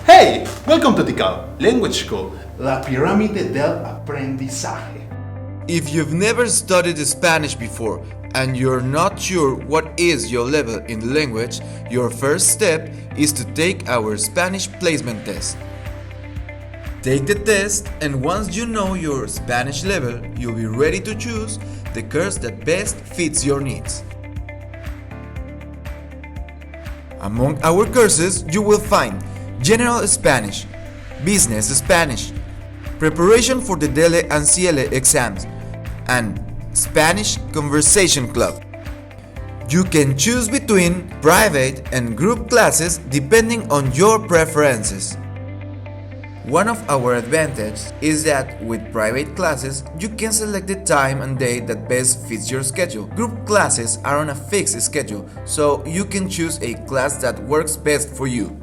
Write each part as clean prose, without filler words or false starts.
Hey, welcome to Tikal Language School, la pirámide del aprendizaje. If you've never studied Spanish before and you're not sure what is your level in the language, your first step is to take our Spanish placement test. Take the test, and once you know your Spanish level, you'll be ready to choose the course that best fits your needs. Among our courses, you will find General Spanish, Business Spanish, Preparation for the DELE and CIELE exams, and Spanish Conversation Club. You can choose between private and group classes depending on your preferences. One of our advantages is that with private classes, you can select the time and date that best fits your schedule. Group classes are on a fixed schedule, so you can choose a class that works best for you.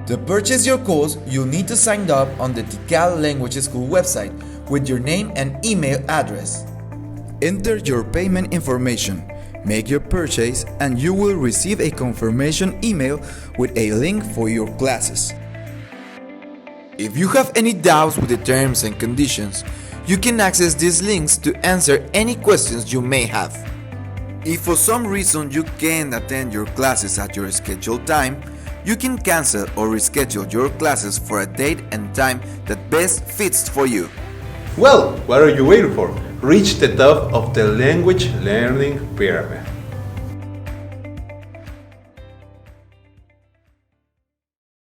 To purchase your course, you'll need to sign up on the Tikal Language School website with your name and email address. Enter your payment information, make your purchase, and you will receive a confirmation email with a link for your classes. If you have any doubts with the terms and conditions, you can access these links to answer any questions you may have. If for some reason you can't attend your classes at your scheduled time, you can cancel or reschedule your classes for a date and time that best fits for you. Well, what are you waiting for? Reach the top of the language learning pyramid.